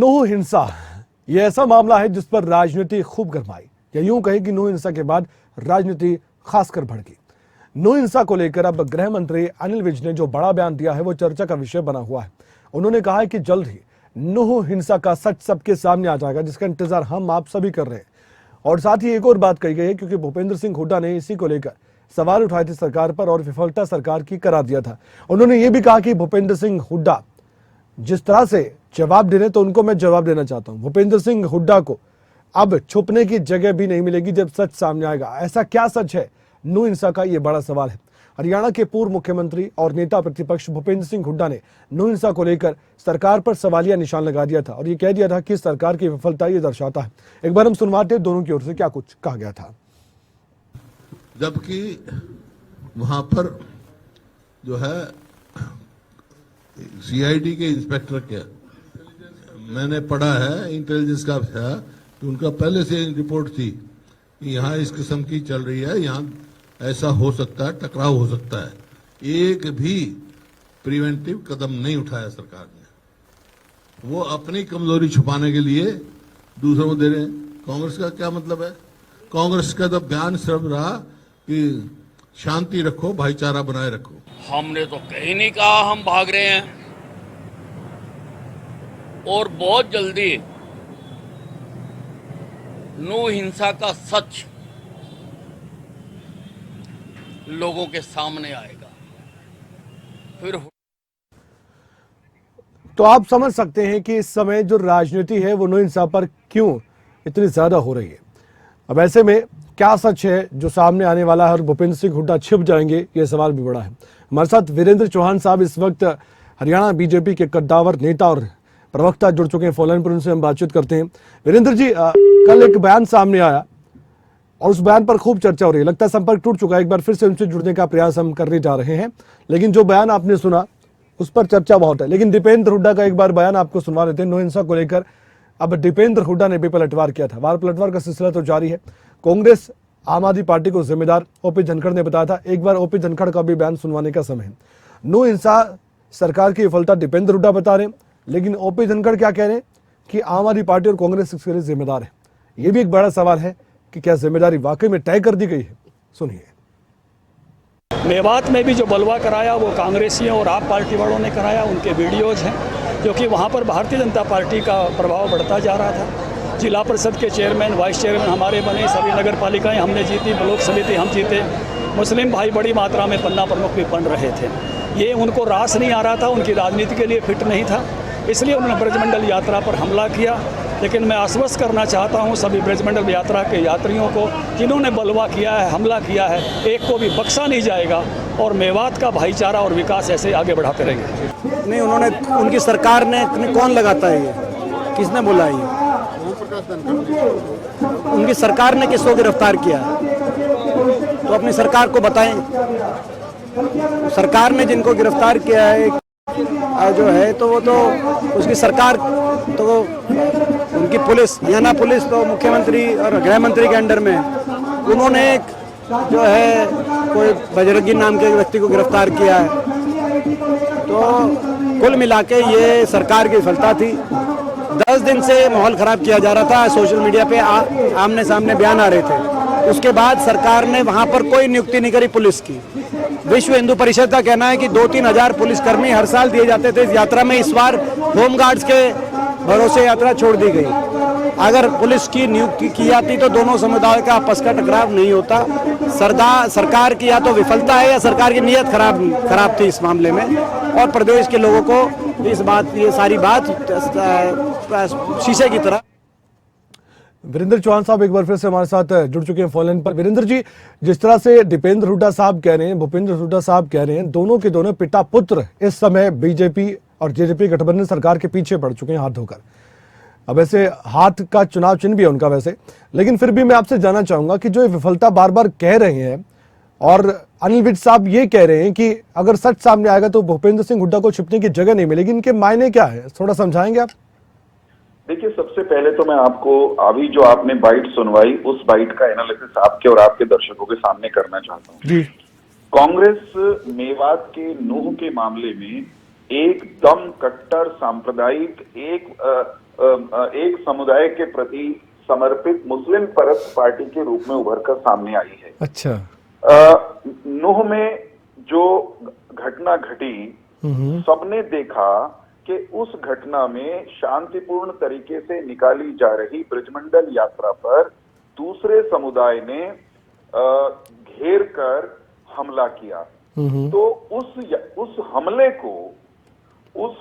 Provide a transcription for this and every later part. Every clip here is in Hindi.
लखनऊ हिंसा, यह ऐसा मामला है जिस पर राजनीति खूब गरमाई, या यूं कहें कि नौ हिंसा के बाद राजनीति खासकर भड़की। नौ हिंसा को लेकर अब गृह मंत्री अनिल विज ने जो बड़ा बयान दिया है वो चर्चा का विषय बना हुआ है। उन्होंने कहा है कि जल्द ही नौ हिंसा का सच सबके सामने आ जाएगा, जिसका इंतजार हम आप सभी कर रहे हैं। और साथ ही एक और बात कही गई है, क्योंकि भूपेंद्र सिंह हुड्डा ने इसी को लेकर सवाल उठाए थे सरकार पर और विफलता सरकार की करार दिया था। उन्होंने ये भी कहा कि भूपेंद्र सिंह हुड्डा जिस तरह से जवाब दे रहे तो उनको मैं जवाब देना चाहता हूं। भूपेंद्र सिंह हुड्डा को अब छुपने की जगह भी नहीं मिलेगी जब सच सामने आएगा। ऐसा क्या सच है नौ हिंसा का, ये बड़ा सवाल है। हरियाणा के पूर्व मुख्यमंत्री और नेता प्रतिपक्ष भूपेंद्र सिंह हुड्डा ने नौ हिंसा को लेकर सरकार पर सवालिया निशान लगा दिया था और ये कह दिया था कि सरकार की विफलता ये दर्शाता है। एक बार हम सुनवाते हैं दोनों की ओर से क्या कुछ कहा गया था। जबकि वहां पर जो है सीआईडी के इंस्पेक्टर के मैंने पढ़ा है, इंटेलिजेंस का था कि उनका पहले से रिपोर्ट थी कि यहाँ इस किस्म की चल रही है, यहाँ ऐसा हो सकता है, टकराव हो सकता है। एक भी प्रिवेंटिव कदम नहीं उठाया सरकार ने। वो अपनी कमजोरी छुपाने के लिए दूसरों को दे रहे हैं। कांग्रेस का क्या मतलब है? कांग्रेस का तो बयान सिर्फ रहा कि शांति रखो, भाईचारा बनाए रखो। हमने तो कहीं नहीं कहा हम भाग रहे हैं, और बहुत जल्दी नौ हिंसा का सच लोगों के सामने आएगा। फिर तो आप समझ सकते हैं कि इस समय जो राजनीति है वो नौ हिंसा पर क्यों इतनी ज्यादा हो रही है। अब ऐसे में क्या सच है जो सामने आने वाला है और भूपेंद्र सिंह हुड्डा छिप जाएंगे, ये सवाल भी बड़ा है। हमारे साथ वीरेंद्र चौहान साहब इस वक्त हरियाणा बीजेपी के कद्दावर नेता और प्रवक्ता जुड़ चुके हैं फोन पर, उनसे हम बातचीत करते हैं। वीरेंद्र जी, कल एक बयान सामने आया और उस बयान पर खूब चर्चा हो रही है। लगता है संपर्क टूट चुका है। एक बार फिर से उनसे जुड़ने का प्रयास हम करने जा रहे हैं, लेकिन जो बयान आपने सुना उस पर चर्चा बहुत है। लेकिन दीपेंद्र हुड्डा का एक बार बयान आपको सुनवा देते हैं नौ हिंसा को लेकर। अब दीपेंद्र हुड्डा ने भी पलटवार किया था। वार पलटवार का सिलसिला तो जारी है। कांग्रेस आम आदमी पार्टी को जिम्मेदार ओपी धनखड़ ने बताया था। एक बार ओपी धनखड़ का भी बयान सुनवाने का समय है। नौ हिंसा सरकार की विफलता दीपेंद्र हुड्डा बता रहे हैं, लेकिन ओपी धनखड़ क्या कह रहे हैं कि आम आदमी पार्टी और कांग्रेस इसके लिए जिम्मेदार है। ये भी एक बड़ा सवाल है कि क्या जिम्मेदारी वाकई में तय कर दी गई है। सुनिए। मेवात में भी जो बलवा कराया वो कांग्रेसियों और आप पार्टी वालों ने कराया, उनके वीडियोज हैं, क्योंकि वहाँ पर भारतीय जनता पार्टी का प्रभाव बढ़ता जा रहा था। जिला परिषद के चेयरमैन, वाइस चेयरमैन हमारे बने, सभी नगर पालिकाएँ हमने जीती, ब्लॉक समिति हम जीते, मुस्लिम भाई बड़ी मात्रा में पन्ना प्रमुख भी बन रहे थे। ये उनको रास नहीं आ रहा था, उनकी राजनीति के लिए फिट नहीं था, इसलिए उन्होंने ब्रजमंडल यात्रा पर हमला किया। लेकिन मैं आश्वस्त करना चाहता हूं सभी ब्रजमंडल यात्रा के यात्रियों को, जिन्होंने बलवा किया है, हमला किया है, एक को भी बख्शा नहीं जाएगा और मेवात का भाईचारा और विकास ऐसे आगे बढ़ाते रहेंगे। नहीं, उन्होंने, उनकी सरकार ने, कौन लगाता है ये, किसने बोला ये? उनकी सरकार ने किसको गिरफ्तार किया है तो अपनी सरकार को बताएं। सरकार ने जिनको गिरफ्तार किया है जो है तो वो तो उसकी सरकार, तो उनकी पुलिस, हरियाणा पुलिस तो मुख्यमंत्री और गृह मंत्री के अंडर में, उन्होंने एक जो है कोई बजरंगी नाम के व्यक्ति को गिरफ्तार किया है। तो कुल मिला के ये सरकार की विफलता थी। 10 दिन से माहौल खराब किया जा रहा था, सोशल मीडिया पे आमने सामने बयान आ रहे थे। उसके बाद सरकार ने वहां पर कोई नियुक्ति नहीं करी पुलिस की। विश्व हिंदू परिषद का कहना है कि 2-3 हजार पुलिसकर्मी हर साल दिए जाते थे इस यात्रा में। इस बार होमगार्ड्स के भरोसे यात्रा छोड़ दी गई। अगर पुलिस की नियुक्ति की जाती तो दोनों समुदाय का आपस का टकराव नहीं होता। सरकार की या तो विफलता है या सरकार की नीयत खराब थी इस मामले में, और प्रदेश के लोगों को ये सारी बात शीशे की तरह। वीरेंद्र चौहान साहब एक बार फिर से हमारे साथ जुड़ चुके हैं फोन पर। वीरेंद्र जी, जिस तरह से दीपेंद्र हुड्डा साहब कह रहे हैं, भूपेंद्र हुड्डा साहब कह रहे हैं, दोनों के दोनों पिता पुत्र इस समय बीजेपी और जेजेपी गठबंधन सरकार के पीछे पड़ चुके हैं हाथ धोकर। अब ऐसे हाथ का चुनाव चिन्ह भी है उनका वैसे, लेकिन फिर भी मैं आपसे जानना चाहूंगा कि जो ये विफलता बार बार कह रहे हैं और अनिल विज साहब ये कह रहे हैं कि अगर सच सामने आएगा तो भूपेंद्र सिंह हुड्डा को छिपने की जगह नहीं मिलेगी, इनके मायने क्या है, थोड़ा समझाएंगे आप? देखिए, सबसे पहले तो मैं आपको अभी जो आपने बाइट सुनवाई उस बाइट का एनालिसिस आपके और आपके दर्शकों के सामने करना चाहता हूँ जी। कांग्रेस मेवात के नूह के मामले में एकदम कट्टर सांप्रदायिक, एक एक समुदाय के प्रति समर्पित मुस्लिम परस्त पार्टी के रूप में उभर कर सामने आई है। अच्छा। नूह में जो घटना घटी, सबने देखा कि उस घटना में शांतिपूर्ण तरीके से निकाली जा रही ब्रजमंडल यात्रा पर दूसरे समुदाय ने घेर कर हमला किया। तो उस हमले को, उस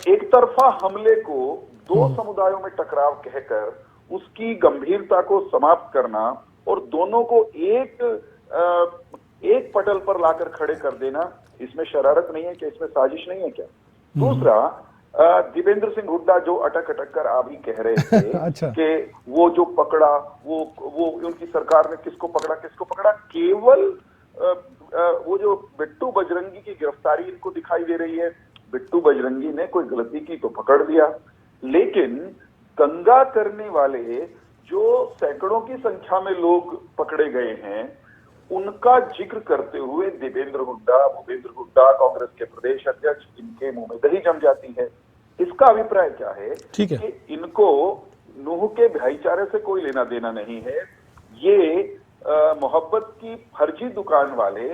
एक तरफा हमले को दो समुदायों में टकराव कहकर उसकी गंभीरता को समाप्त करना और दोनों को एक पटल पर लाकर खड़े कर देना, इसमें शरारत नहीं है क्या? इसमें साजिश नहीं है क्या? दूसरा, दीपेंद्र सिंह हुड्डा जो अटक कर आप ही कह रहे थे अच्छा। कि वो जो पकड़ा, वो उनकी सरकार ने किसको पकड़ा, केवल वो जो बिट्टू बजरंगी की गिरफ्तारी इनको दिखाई दे रही है। बिट्टू बजरंगी ने कोई गलती की तो पकड़ दिया, लेकिन दंगा करने वाले जो सैकड़ों की संख्या में लोग पकड़े गए हैं, उनका जिक्र करते हुए भूपेंद्र हुड्डा कांग्रेस के प्रदेश अध्यक्ष, इनके मुंह में दही जम जाती है। इसका अभिप्राय क्या है? ठीक है। कि इनको नूह के भाईचारे से कोई लेना देना नहीं है। ये मोहब्बत की फर्जी दुकान वाले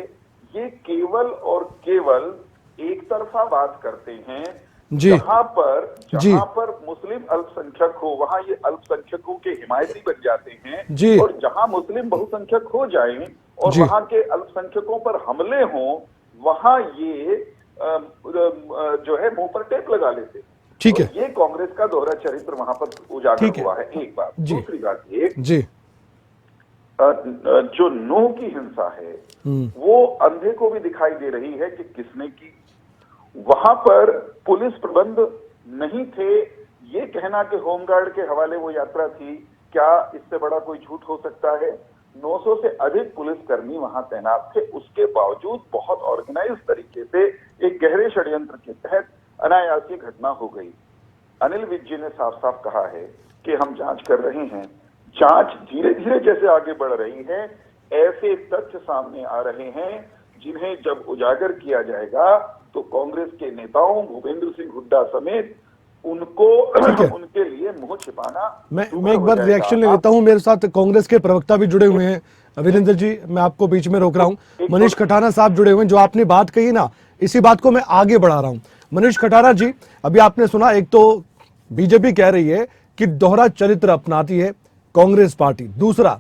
ये केवल और केवल एक तरफा बात करते हैं। जहां पर मुस्लिम अल्पसंख्यक हो वहां ये अल्पसंख्यकों के हिमायती बन जाते हैं, और जहां मुस्लिम बहुसंख्यक हो जाएं और वहां के अल्पसंख्यकों पर हमले हों, वहां ये जो है मुंह पर टेप लगा लेते। ठीक है। ये कांग्रेस का दोहरा चरित्र वहां पर उजागर हुआ है। एक बात। दूसरी बात ये जो नूह की हिंसा है वो अंधे को भी दिखाई दे रही है कि किसने की। वहां पर पुलिस प्रबंध नहीं थे। ये कहना कि होमगार्ड के हवाले वो यात्रा थी, क्या इससे बड़ा कोई झूठ हो सकता है? 900 से अधिक पुलिसकर्मी वहां तैनात थे, उसके बावजूद बहुत ऑर्गेनाइज तरीके से एक गहरे षड्यंत्र के तहत अनायासी घटना हो गई। अनिल विज जी ने साफ साफ कहा है कि हम जांच कर रहे हैं। जांच धीरे धीरे जैसे आगे बढ़ रही है, ऐसे तथ्य सामने आ रहे हैं जिन्हें जब उजागर किया जाएगा तो कांग्रेस के नेताओं भूपेंद्र सिंह हुड्डा समेत उनको उनके लिए मुंह छिपाना। मैं एक बार रिएक्शन ले लेता हूं। मेरे साथ कांग्रेस के प्रवक्ता भी जुड़े हुए हैं। वीरेंद्र जी, मैं आपको बीच में रोक रहा हूं। मनीष खटाना साहब जुड़े हुए हैं। जो आपने बात कही ना, इसी बात को मैं आगे बढ़ा रहा हूं। मनीष खटाना जी, अभी आपने सुना, एक तो बीजेपी कह रही है कि दोहरा चरित्र अपनाती है कांग्रेस पार्टी, दूसरा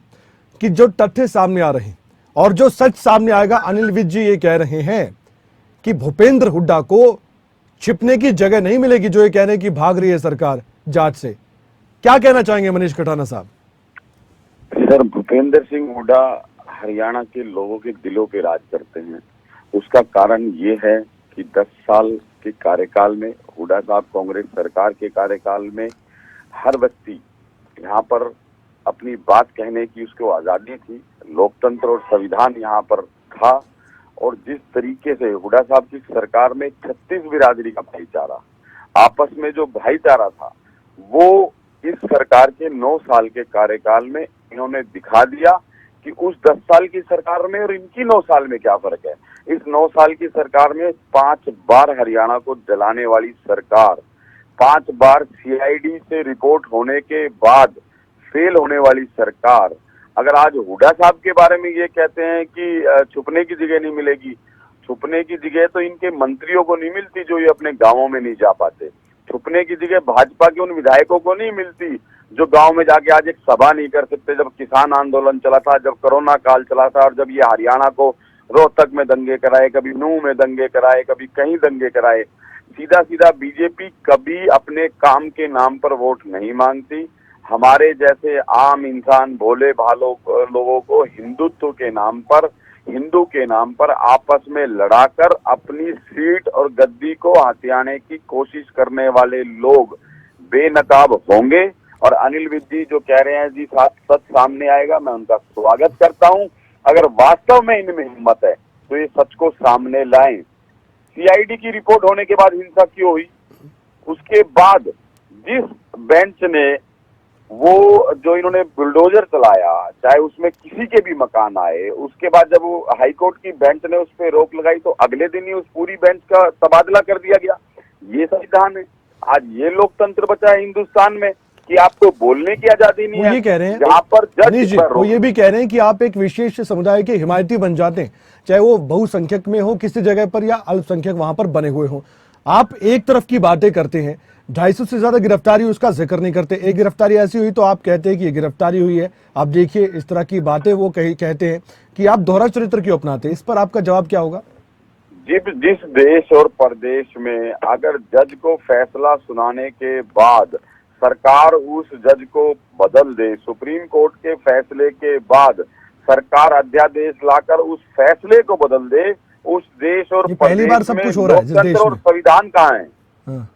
कि जो तथ्य सामने आ रहे हैं और जो सच सामने आएगा, अनिल विज जी ये कह रहे हैं कि भूपेंद्र हुड्डा को छिपने की जगह नहीं मिलेगी, जो ये कह रहे हैं कि भाग रही है सरकार जांच से। क्या कहना चाहेंगे मनीष खटाना साहब? सर, भूपेंद्र सिंह हुड्डा हरियाणा के लोगों के दिलों पे राज करते हैं। उसका कारण ये है कि 10 साल के कार्यकाल में, हुड्डा साहब कांग्रेस सरकार के कार्यकाल में, हर व्यक्ति यहाँ पर अपनी बात कहने की उसको आजादी थी। लोकतंत्र और संविधान यहाँ पर था। और जिस तरीके से हुड्डा साहब की सरकार में 36 बिरादरी का भाईचारा, आपस में जो भाईचारा था, वो इस सरकार के 9 साल के कार्यकाल में इन्होंने दिखा दिया कि उस 10 साल की सरकार में और इनकी 9 साल में क्या फर्क है। इस 9 साल की सरकार में 5 बार हरियाणा को जलाने वाली सरकार, 5 बार CID से रिपोर्ट होने के बाद फेल होने वाली सरकार, अगर आज हुड्डा साहब के बारे में ये कहते हैं कि छुपने की जगह नहीं मिलेगी, छुपने की जगह तो इनके मंत्रियों को नहीं मिलती जो ये अपने गांवों में नहीं जा पाते। छुपने की जगह भाजपा के उन विधायकों को नहीं मिलती जो गांव में जाके आज एक सभा नहीं कर सकते। जब किसान आंदोलन चला था, जब कोरोना काल चला था, और जब ये हरियाणा को रोहतक में दंगे कराए, कभी नूह में दंगे कराए, कभी कहीं दंगे कराए। सीधा सीधा बीजेपी कभी अपने काम के नाम पर वोट नहीं मांगती। हमारे जैसे आम इंसान, भोले भालों लोगों को हिंदुत्व के नाम पर, हिंदू के नाम पर आपस में लड़ाकर अपनी सीट और गद्दी को हथियाने की कोशिश करने वाले लोग बेनकाब होंगे। और अनिल विज जी जो कह रहे हैं जी सच सामने आएगा, मैं उनका स्वागत करता हूं। अगर वास्तव में इनमें हिम्मत है तो ये सच को सामने लाएं। CID की रिपोर्ट होने के बाद हिंसा क्यों हुई? उसके बाद जिस बेंच ने वो जो इन्होंने बुलडोजर चलाया, चाहे उसमें किसी के भी मकान आए, उसके बाद जब वो हाईकोर्ट की बेंच ने उस पर रोक लगाई तो अगले दिन ही उस पूरी बेंच का तबादला कर दिया गया। ये संविधान है। आज ये लोकतंत्र बचा है हिंदुस्तान में कि आपको बोलने की आजादी नहीं वो है। ये कह रहे हैं जहाँ पर मनीष जी, वो ये भी कह रहे हैं कि आप एक विशेष समुदाय के हिमायती बन जाते हैं, चाहे वो बहुसंख्यक में हो किसी जगह पर या अल्पसंख्यक वहां पर बने हुए हो। आप एक तरफ की बातें करते हैं, 250 से ज्यादा गिरफ्तारी, उसका जिक्र नहीं करते। एक गिरफ्तारी ऐसी हुई तो आप कहते हैं कि ये गिरफ्तारी हुई है। आप देखिए इस तरह की बातें वो कहते हैं कि आप दोहरा चरित्र क्यों अपनाते हैं। इस पर आपका जवाब क्या होगा? जिस देश और प्रदेश में अगर जज को फैसला सुनाने के बाद सरकार उस जज को बदल दे, सुप्रीम कोर्ट के फैसले के बाद सरकार अध्यादेश लाकर उस फैसले को बदल दे, उस देश और ये पहली बार सब कुछ हो रहा है जिस देश लोकतंत्र और में। संविधान कहाँ है? हाँ।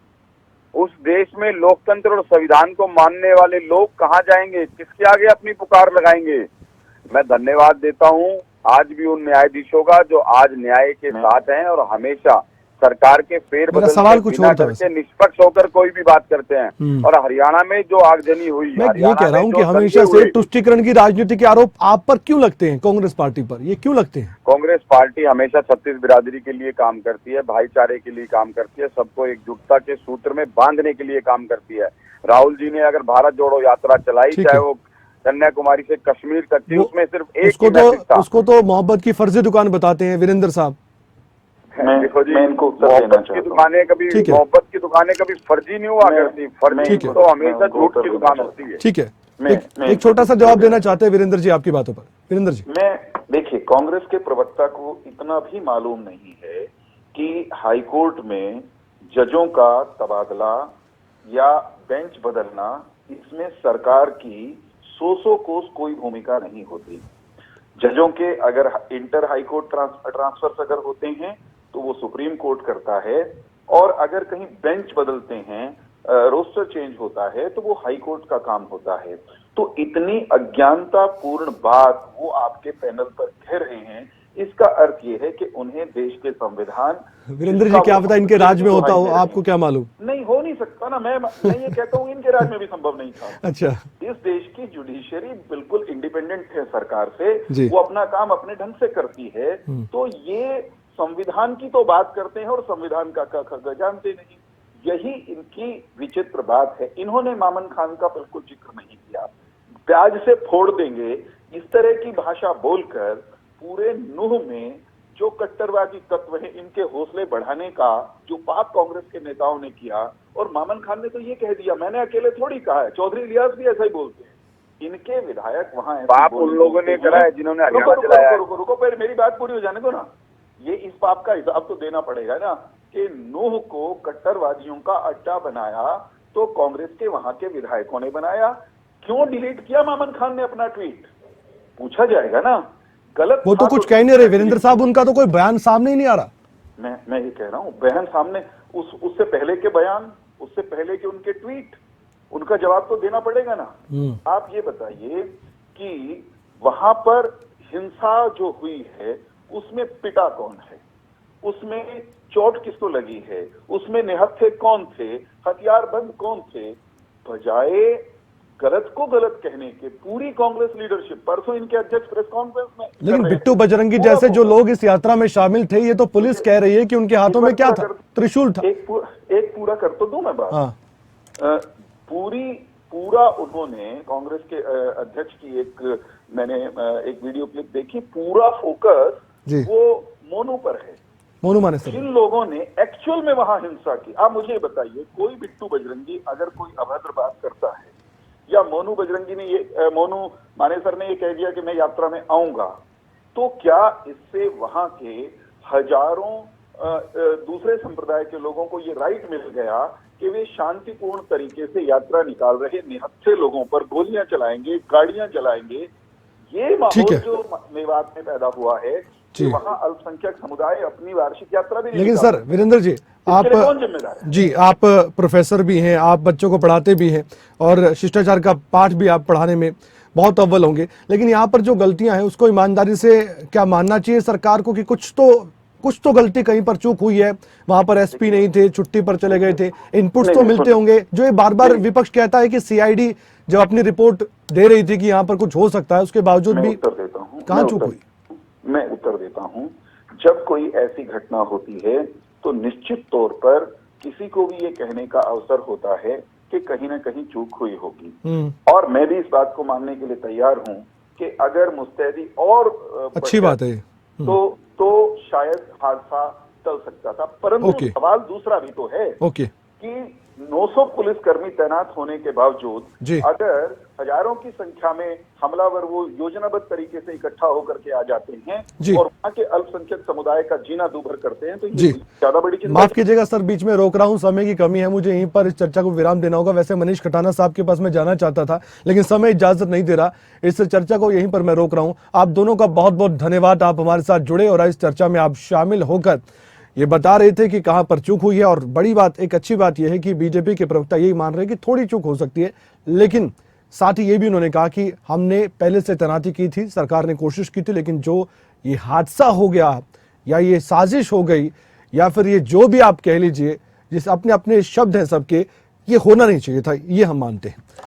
उस देश में लोकतंत्र और संविधान को मानने वाले लोग कहाँ जाएंगे? किसके आगे अपनी पुकार लगाएंगे? मैं धन्यवाद देता हूँ आज भी उन न्यायाधीशों का जो आज न्याय के साथ हैं और हमेशा सरकार के फेरबदल सवाल कुछ और था करके निष्पक्ष होकर कोई भी बात करते हैं। और हरियाणा में जो आगजनी हुई, मैं ये कह रहा हूँ कि हमेशा से तुष्टीकरण की राजनीति के आरोप आप पर क्यों लगते हैं, कांग्रेस पार्टी पर ये क्यों लगते हैं? कांग्रेस पार्टी हमेशा छत्तीस बिरादरी के लिए काम करती है, भाईचारे के लिए काम करती है, सबको एकजुटता के सूत्र में बांधने के लिए काम करती है। राहुल जी ने अगर भारत जोड़ो यात्रा चलाई, चाहे वो कन्याकुमारी से कश्मीर तक की, उसमें सिर्फ एक उसको तो मोहब्बत की फर्जी दुकान बताते हैं वीरेंद्र साहब। देखो जी, मैं इनको उत्तर देना मोहब्बत की चाहता हूं। दुकानें कभी मोहब्बत की दुकानें कभी फर्जी नहीं हुआ करती, फर्जी तो हमेशा झूठ की दुकान होती है। ठीक है, एक छोटा सा जवाब देना चाहते हैं वीरेंद्र जी आपकी बातों पर। वीरेंद्र जी, मैं देखिए, कांग्रेस के प्रवक्ता को इतना भी मालूम नहीं है कि हाईकोर्ट में जजों का तबादला या बेंच बदलना, इसमें सरकार की 100 कोस कोई भूमिका नहीं होती। जजों के अगर इंटर हाईकोर्ट ट्रांसफर अगर होते हैं तो वो सुप्रीम कोर्ट करता है, और अगर कहीं बेंच बदलते हैं, रोस्टर चेंज होता है, तो वो हाई कोर्ट का काम होता है। तो इतनी अज्ञानतापूर्ण बात वो आपके पैनल पर कह रहे हैं, इसका अर्थ ये है कि उन्हें देश के संविधान, वीरेंद्र जी क्या पता इनके राज में होता हो, आपको क्या मालूम? नहीं, हो नहीं सकता ना। मैं ये कहता हूँ इनके राज में भी संभव नहीं था। अच्छा, इस देश की जुडिशरी बिल्कुल इंडिपेंडेंट है सरकार से, वो अपना काम अपने ढंग से करती है। तो ये संविधान की तो बात करते हैं और संविधान का जानते नहीं। यही इनकी विचित्र बात है। इन्होंने मामन खान का बिल्कुल जिक्र नहीं किया। प्याज से फोड़ देंगे इस तरह की भाषा बोलकर पूरे नूह में जो कट्टरवादी तत्व है, इनके हौसले बढ़ाने का जो पाप कांग्रेस के नेताओं ने किया। और मामन खान ने तो ये कह दिया, मैंने अकेले थोड़ी कहा है, चौधरी इलियास भी ऐसा ही बोलते हैं। इनके विधायक वहां पाप उन लोगों ने करा है जिन्होंने हरियाणा चलाया है। रुको, पहले मेरी बात पूरी हो जाने दो ना। ये इस पाप का हिसाब तो देना पड़ेगा ना कि नूह को कट्टरवादियों का अड्डा बनाया तो कांग्रेस के वहां के विधायकों ने बनाया। क्यों डिलीट किया मामन खान ने अपना ट्वीट? पूछा जाएगा ना। गलत वो तो कुछ कह नहीं रहे वीरेंद्र साहब, उनका तो कोई बयान सामने ही नहीं आ रहा। मैं ये कह रहा हूं, बयान सामने, उससे पहले के बयान, उससे पहले के उनके ट्वीट, उनका जवाब तो देना पड़ेगा ना। आप ये बताइए कि वहां पर हिंसा जो हुई है उसमें पिटा कौन है, उसमें चोट किसको लगी है, उसमें निहत्थे कौन थे, हथियारबंद कौन थे? बजाय गलत को गलत कहने के पूरी कांग्रेस लीडरशिप, परसों इनके अध्यक्ष प्रेस कॉन्फ्रेंस में, लेकिन बिट्टू बजरंगी जैसे जो लोग इस यात्रा में शामिल थे, ये तो पुलिस कह रही है कि उनके हाथों में क्या था? त्रिशूल था। एक पूरा कर तो दूं मैं बात। हाँ। पूरा उन्होंने कांग्रेस के अध्यक्ष की मैंने एक वीडियो क्लिप देखी, पूरा फोकस वो मोनू पर है, मोनू माने सर। जिन लोगों ने एक्चुअल में वहां हिंसा की। आप मुझे बताइए, कोई बिट्टू बजरंगी अगर कोई अभद्र बात करता है, या मोनू माने सर ने ये कह दिया कि मैं यात्रा में आऊंगा, तो क्या इससे वहां के हजारों दूसरे संप्रदाय के लोगों को ये राइट मिल गया कि वे शांतिपूर्ण तरीके से यात्रा निकाल रहे निहत्थे लोगों पर गोलियां चलाएंगे, गाड़ियां चलाएंगे? ये माहौल जो मेवात में पैदा हुआ है कि वहां अल्पसंख्यक समुदाय अपनी वार्षिक यात्रा भी नहीं। लेकिन सर वीरेंद्र जी, आप प्रोफेसर भी हैं, आप बच्चों को पढ़ाते भी हैं और शिष्टाचार का पाठ भी आप पढ़ाने में बहुत अव्वल होंगे, लेकिन यहाँ पर जो गलतियां हैं उसको ईमानदारी से क्या मानना चाहिए सरकार को कि कुछ तो गलती कहीं पर चूक हुई है? वहां पर एसपी नहीं थे, छुट्टी पर चले गए थे, इनपुट्स तो मिलते होंगे। जो ये बार बार विपक्ष कहता है कि सीआईडी जब अपनी रिपोर्ट दे रही थी कि यहाँ पर कुछ हो सकता है, उसके बावजूद भी कहाँ चूक हुई? मैं उत्तर देता हूं। जब कोई ऐसी घटना होती है तो निश्चित तौर पर किसी को भी ये कहने का अवसर होता है कि कहीं ना कहीं चूक हुई होगी। और मैं भी इस बात को मानने के लिए तैयार हूं कि अगर मुस्तैदी और अच्छी बात है तो शायद हादसा टल सकता था। परंतु सवाल दूसरा भी तो है कि 900 पुलिसकर्मी तैनात होने के बावजूद अगर हजारों की संख्या में हमलावर वो योजनाबद्ध तरीके से इकट्ठा होकर के आ जाते हैं और वहां के अल्पसंख्यक समुदाय का जीना दूभर करते हैं, तो ये ज्यादा बड़ी चिंता। माफ कीजिएगा सर, बीच में रोक रहा हूं, समय की कमी है, मुझे यहीं पर इस चर्चा को विराम देना होगा। वैसे मनीष खटाना साहब के पास मैं जाना चाहता था, लेकिन समय इजाजत नहीं दे रहा। इस चर्चा को यहीं पर मैं रोक रहा हूँ। आप दोनों का बहुत बहुत धन्यवाद, आप हमारे साथ जुड़े और इस चर्चा में आप शामिल होकर ये बता रहे थे कि कहां पर चूक हुई है। और बड़ी बात, एक अच्छी बात यह है कि बीजेपी के प्रवक्ता यही मान रहे हैं कि थोड़ी चूक हो सकती है, लेकिन साथ ही ये भी उन्होंने कहा कि हमने पहले से तैनाती की थी, सरकार ने कोशिश की थी, लेकिन जो ये हादसा हो गया या ये साजिश हो गई या फिर ये जो भी आप कह लीजिए, जिस अपने अपने शब्द हैं सबके, ये होना नहीं चाहिए था, ये हम मानते हैं।